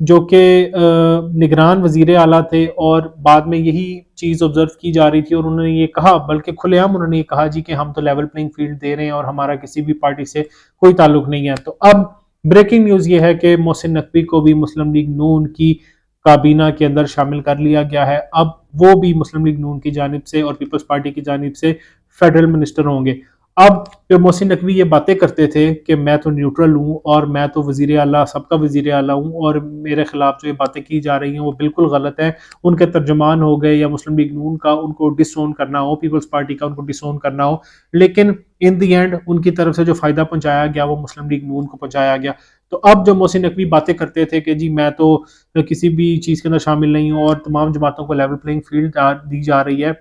جو کہ نگران وزیر اعلیٰ تھے، اور بعد میں یہی چیز آبزرو کی جا رہی تھی، اور انہوں نے یہ کہا، بلکہ کھلے عام انہوں نے یہ کہا جی کہ ہم تو لیول پلینگ فیلڈ دے رہے ہیں اور ہمارا کسی بھی پارٹی سے کوئی تعلق نہیں ہے۔ تو اب بریکنگ نیوز یہ ہے کہ محسن نقوی کو بھی مسلم لیگ نون کی کابینہ کے اندر شامل کر لیا گیا ہے۔ اب وہ بھی مسلم لیگ نون کی جانب سے اور پیپلز پارٹی کی جانب سے فیڈرل منسٹر ہوں گے۔ اب جو محسن نقوی یہ باتیں کرتے تھے کہ میں تو نیوٹرل ہوں اور میں تو وزیر اعلیٰ، سب کا وزیر اعلیٰ ہوں، اور میرے خلاف جو یہ باتیں کی جا رہی ہیں وہ بالکل غلط ہیں، ان کے ترجمان ہو گئے یا مسلم لیگ نون کا ان کو ڈس اون کرنا ہو، پیپلز پارٹی کا ان کو ڈس اون کرنا ہو، لیکن ان دی اینڈ ان کی طرف سے جو فائدہ پہنچایا گیا وہ مسلم لیگ نون کو پہنچایا گیا۔ تو اب جو محسن نقوی باتیں کرتے تھے کہ جی میں تو کسی بھی چیز کے اندر شامل نہیں ہوں اور تمام جماعتوں کو لیول پلینگ فیلڈ دی جا رہی ہے،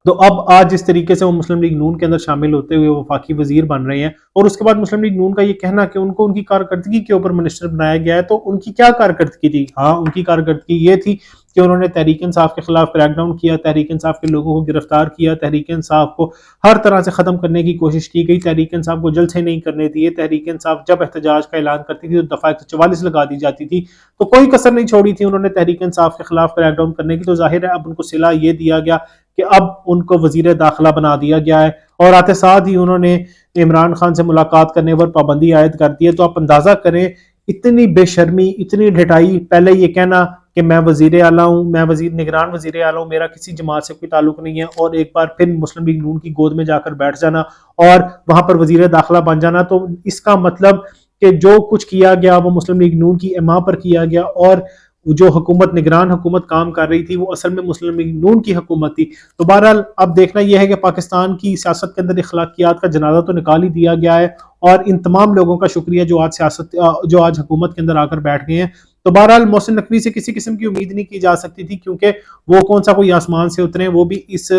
تو اب آج جس طریقے سے وہ مسلم لیگ نون کے اندر شامل ہوتے ہوئے وفاقی وزیر بن رہے ہیں، اور اس کے بعد مسلم لیگ نون کا یہ کہنا کہ ان کو ان کی کارکردگی کے اوپر منسٹر بنایا گیا ہے، تو ان کی کیا کارکردگی تھی؟ ہاں، ان کی کارکردگی یہ تھی کہ انہوں نے تحریک انصاف کے خلاف کریک ڈاؤن کیا، تحریک انصاف کے لوگوں کو گرفتار کیا، تحریک انصاف کو ہر طرح سے ختم کرنے کی کوشش کی گئی، تحریک انصاف کو جلد سے نہیں کرنے دیے، تحریک انصاف جب احتجاج کا اعلان کرتی تھی تو دفعہ 144 لگا دی جاتی تھی، تو کوئی کسر نہیں چھوڑی تھی انہوں نے تحریک انصاف کے خلاف کریک ڈاؤن کرنے کی۔ تو ظاہر ہے اب ان کو صلہ یہ دیا گیا کہ اب ان کو وزیر داخلہ بنا دیا گیا ہے، اور آتے ساتھ ہی انہوں نے عمران خان سے ملاقات کرنے پر پابندی عائد کر دی ہے۔ تو آپ اندازہ کریں اتنی بے شرمی، اتنی ڈھٹائی، پہلے یہ کہنا کہ میں وزیر اعلیٰ ہوں، میں نگران وزیر اعلیٰ ہوں، میرا کسی جماعت سے کوئی تعلق نہیں ہے، اور ایک بار پھر مسلم لیگ نون کی گود میں جا کر بیٹھ جانا اور وہاں پر وزیر داخلہ بن جانا۔ تو اس کا مطلب کہ جو کچھ کیا گیا وہ مسلم لیگ نون کی اما پر کیا گیا، اور جو حکومت، نگران حکومت کام کر رہی تھی، وہ اصل میں مسلم لیگ نون کی حکومت تھی۔ تو بہرحال اب دیکھنا یہ ہے کہ پاکستان کی سیاست کے اندر اخلاقیات کا جنازہ تو نکال ہی دیا گیا ہے، اور ان تمام لوگوں کا شکریہ جو آج حکومت کے اندر آ کر بیٹھ گئے ہیں۔ تو بہرحال محسن نقوی سے کسی قسم کی امید نہیں کی جا سکتی تھی، کیونکہ وہ کون سا کوئی آسمان سے اترے، وہ بھی اس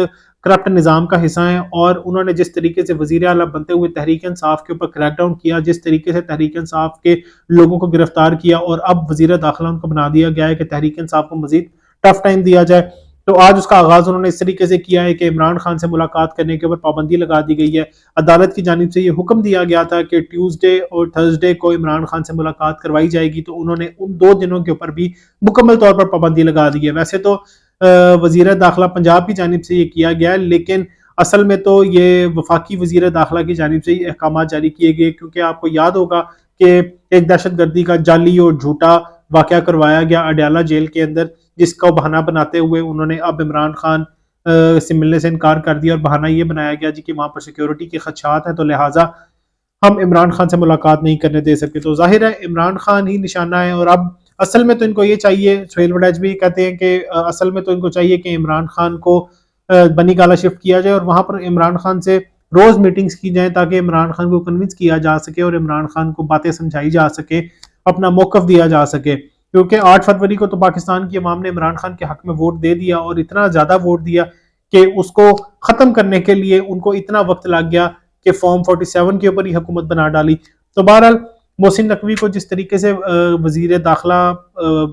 کرپٹ نظام کا حصہ ہیں، اور انہوں نے جس طریقے سے وزیر اعلیٰ بنتے ہوئے تحریک انصاف کے اوپر کریک ڈاؤن کیا، جس طریقے سے تحریک انصاف کے لوگوں کو گرفتار کیا، اور اب وزیر داخلہ ان کو بنا دیا گیا ہے کہ تحریک انصاف کو مزید ٹف ٹائم دیا جائے۔ تو آج اس کا آغاز انہوں نے اس طریقے سے کیا ہے کہ عمران خان سے ملاقات کرنے کے اوپر پابندی لگا دی گئی ہے۔ عدالت کی جانب سے یہ حکم دیا گیا تھا کہ ٹیوزڈے اور تھرسڈے کو عمران خان سے ملاقات کروائی جائے گی، تو انہوں نے ان 2 دنوں کے اوپر بھی مکمل طور پر پابندی لگا دی ہے۔ ویسے تو وزیر داخلہ پنجاب کی جانب سے یہ کیا گیا ہے، لیکن اصل میں تو یہ وفاقی وزیر داخلہ کی جانب سے یہ احکامات جاری کیے گئے، کیونکہ آپ کو یاد ہوگا کہ ایک دہشت گردی کا جعلی اور جھوٹا واقعہ کروایا گیا اڈیالہ جیل کے اندر، جس کا بہانہ بناتے ہوئے انہوں نے اب عمران خان سے ملنے سے انکار کر دیا، اور بہانہ یہ بنایا گیا جی کہ وہاں پر سیکیورٹی کے خدشات ہیں، تو لہٰذا ہم عمران خان سے ملاقات نہیں کرنے دے سکتے۔ تو ظاہر ہے عمران خان ہی نشانہ ہے، اور اب اصل میں تو ان کو یہ چاہیے، سہیل وڈیج بھی کہتے ہیں کہ اصل میں تو ان کو چاہیے کہ عمران خان کو بنی گالہ شفٹ کیا جائے، اور وہاں پر عمران خان سے روز میٹنگز کی جائیں تاکہ عمران خان کو کنونس کیا جا سکے اور عمران خان کو باتیں سمجھائی جا سکے، اپنا موقف دیا جا سکے، کیونکہ 8 فروری کو تو پاکستان کی عوام نے عمران خان کے حق میں ووٹ دے دیا، اور اتنا زیادہ ووٹ دیا کہ اس کو ختم کرنے کے لیے ان کو اتنا وقت لگ گیا کہ فارم 47 کے اوپر ہی حکومت بنا ڈالی۔ تو بہرحال محسن نقوی کو جس طریقے سے وزیر داخلہ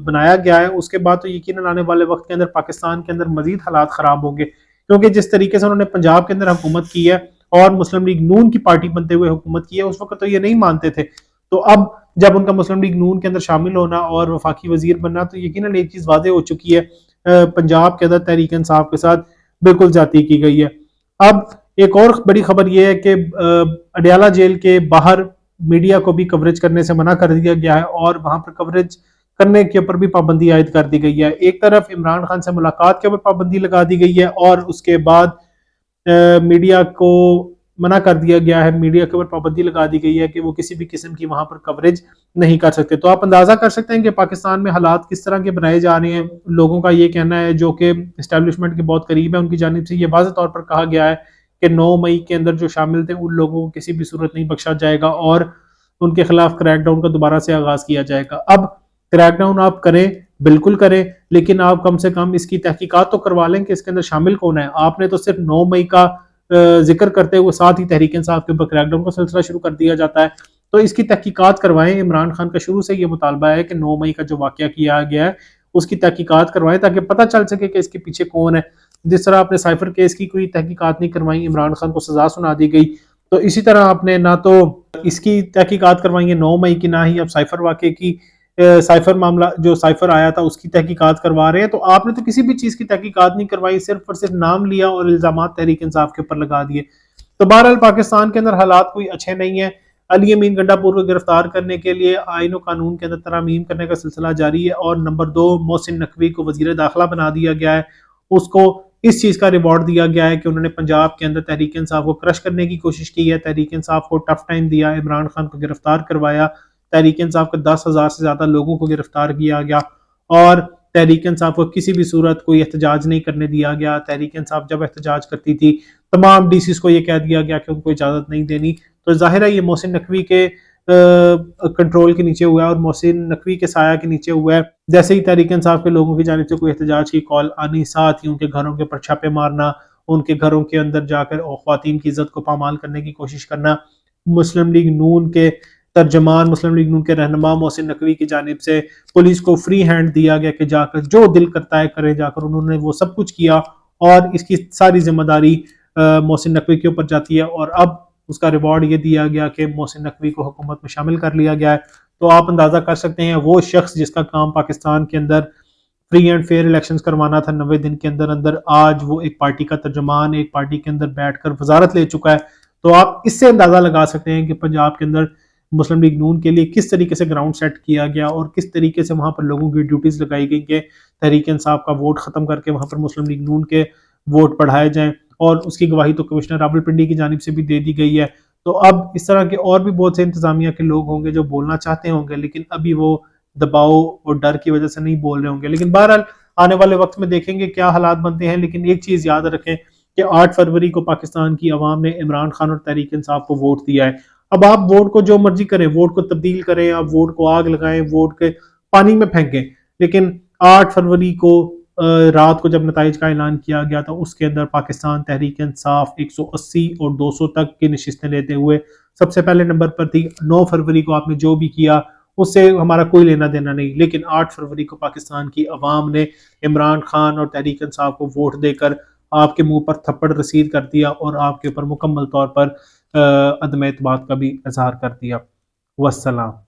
بنایا گیا ہے، اس کے بعد تو یقیناً آنے والے وقت کے اندر پاکستان کے اندر مزید حالات خراب ہوں گے، کیونکہ جس طریقے سے انہوں نے پنجاب کے اندر حکومت کی ہے اور مسلم لیگ نون کی پارٹی بنتے ہوئے حکومت کی ہے، اس وقت تو یہ نہیں مانتے تھے، تو اب جب ان کا مسلم لیگ نون کے اندر شامل ہونا اور وفاقی وزیر بننا، تو یقیناً ایک چیز واضح ہو چکی ہے، پنجاب کے اندر تحریک انصاف کے ساتھ بالکل جاتی کی گئی ہے۔ اب ایک اور بڑی خبر یہ ہے کہ اڈیالہ جیل کے باہر میڈیا کو بھی کوریج کرنے سے منع کر دیا گیا ہے، اور وہاں پر کوریج کرنے کے اوپر بھی پابندی عائد کر دی گئی ہے۔ ایک طرف عمران خان سے ملاقات کے اوپر پابندی لگا دی گئی ہے، اور اس کے بعد میڈیا کو منع کر دیا گیا ہے، میڈیا کے اوپر پابندی لگا دی گئی ہے کہ وہ کسی بھی قسم کی وہاں پر کوریج نہیں کر سکتے۔ تو آپ اندازہ کر سکتے ہیں کہ پاکستان میں حالات کس طرح کے بنائے جا رہے ہیں۔ لوگوں کا یہ کہنا ہے جو کہ اسٹیبلشمنٹ کے بہت قریب ہے، ان کی جانب سے یہ واضح طور پر کہا گیا ہے کہ 9 مئی کے اندر جو شامل تھے ان لوگوں کو کسی بھی صورت نہیں بخشا جائے گا، اور ان کے خلاف کریک ڈاؤن کا دوبارہ سے آغاز کیا جائے گا۔ اب کریک ڈاؤن آپ کریں، بالکل کریں، لیکن آپ کم سے کم اس کی تحقیقات تو کروا لیں کہ اس کے اندر شامل کون ہے۔ آپ نے تو صرف 9 مئی کا ذکر کرتے ہوئے ساتھ ہی تحریک انصاف کے اوپر کریک ڈاؤن کا سلسلہ شروع کر دیا جاتا ہے، تو اس کی تحقیقات کروائیں۔ عمران خان کا شروع سے یہ مطالبہ ہے کہ 9 مئی کا جو واقعہ کیا گیا ہے اس کی تحقیقات کروائیں تاکہ پتہ چل سکے کہ اس کے پیچھے کون ہے۔ جس طرح آپ نے سائفر کیس کی کوئی تحقیقات نہیں کروائی، عمران خان کو سزا سنا دی گئی، تو اسی طرح آپ نے نہ تو اس کی تحقیقات کروائیں 9 مئی کی، نہ ہی اب سائفر واقعے کی سائفر معاملہ جو سائفر آیا تھا اس کی تحقیقات کروا رہے ہیں، تو آپ نے تو کسی بھی چیز کی تحقیقات نہیں کروائی، صرف اور صرف نام لیا اور الزامات تحریک انصاف کے اوپر لگا دیے۔ تو بہرحال پاکستان کے اندر حالات کوئی اچھے نہیں ہیں۔ علی امین گنڈا پور کو گرفتار کرنے کے لیے آئین و قانون کے اندر ترامیم کرنے کا سلسلہ جاری ہے، اور نمبر 2 محسن نقوی کو وزیر داخلہ بنا دیا گیا ہے۔ اس کو اس چیز کا ریوارڈ دیا گیا ہے کہ انہوں نے پنجاب کے اندر تحریک انصاف کو کرش کرنے کی کوشش کی ہے، تحریک انصاف کو ٹف ٹائم دیا، عمران خان کو گرفتار کروایا، تحریک انصاف کے 10,000 سے زیادہ لوگوں کو گرفتار کیا گیا، اور تحریک انصاف کو کسی بھی صورت کوئی احتجاج نہیں کرنے دیا گیا۔ تحریک انصاف جب احتجاج کرتی تھی تمام ڈی سیز کو یہ کہہ دیا گیا کہ ان کو اجازت نہیں دینی۔ تو ظاہر ہے یہ محسن نقوی کے کنٹرول کے نیچے ہوا ہے، اور محسن نقوی کے سایہ کے نیچے ہوا ہے۔ جیسے ہی تحریک انصاف کے لوگوں کی جانب سے کوئی احتجاج کی کال آنی، ساتھ ہی ان کے گھروں کے پر چھاپے مارنا، ان کے گھروں کے اندر جا کر خواتین کی عزت کو پامال کرنے کی کوشش کرنا۔ مسلم لیگ نون کے ترجمان، مسلم لیگ نون کے رہنما محسن نقوی کی جانب سے پولیس کو فری ہینڈ دیا گیا کہ جا کر جو دل کرتا ہے کرے، جا کر انہوں نے وہ سب کچھ کیا، اور اس کی ساری ذمہ داری محسن نقوی کے اوپر جاتی ہے، اور اب اس کا ریوارڈ یہ دیا گیا کہ محسن نقوی کو حکومت میں شامل کر لیا گیا ہے۔ تو آپ اندازہ کر سکتے ہیں وہ شخص جس کا کام پاکستان کے اندر فری اینڈ فیئر الیکشنز کروانا تھا 90 دن کے اندر اندر، آج وہ ایک پارٹی کا ترجمان، ایک پارٹی کے اندر بیٹھ کر وزارت لے چکا ہے۔ تو آپ اس سے اندازہ لگا سکتے ہیں کہ پنجاب کے اندر مسلم لیگ نون کے لیے کس طریقے سے گراؤنڈ سیٹ کیا گیا، اور کس طریقے سے وہاں پر لوگوں کی ڈیوٹیز لگائی گئی کہ تحریک انصاف کا ووٹ ختم کر کے وہاں پر مسلم لیگ نون کے ووٹ بڑھائے جائیں، اور اس کی گواہی تو کمشنر راولپنڈی کی جانب سے بھی دے دی گئی ہے۔ تو اب اس طرح کے اور بھی بہت سے انتظامیہ کے لوگ ہوں گے جو بولنا چاہتے ہوں گے، لیکن ابھی وہ دباؤ اور ڈر کی وجہ سے نہیں بول رہے ہوں گے۔ لیکن بہرحال آنے والے وقت میں دیکھیں گے کیا حالات بنتے ہیں، لیکن ایک چیز یاد رکھیں کہ 8 فروری کو پاکستان کی عوام نے عمران خان اور تحریک انصاف کو ووٹ دیا ہے۔ اب آپ ووٹ کو جو مرضی کریں، ووٹ کو تبدیل کریں، آپ ووٹ کو آگ لگائیں، ووٹ کے پانی میں پھینکیں، لیکن 8 فروری کو رات کو جب نتائج کا اعلان کیا گیا تھا اس کے اندر پاکستان تحریک انصاف 180 اور 200 تک کی نشستیں لیتے ہوئے سب سے پہلے نمبر پر تھی۔ 9 فروری کو آپ نے جو بھی کیا اس سے ہمارا کوئی لینا دینا نہیں، لیکن 8 فروری کو پاکستان کی عوام نے عمران خان اور تحریک انصاف کو ووٹ دے کر آپ کے منہ پر تھپڑ رسید کر دیا، اور آپ کے اوپر مکمل طور پر عدم اعتماد کا بھی اظہار کر دیا۔ والسلام۔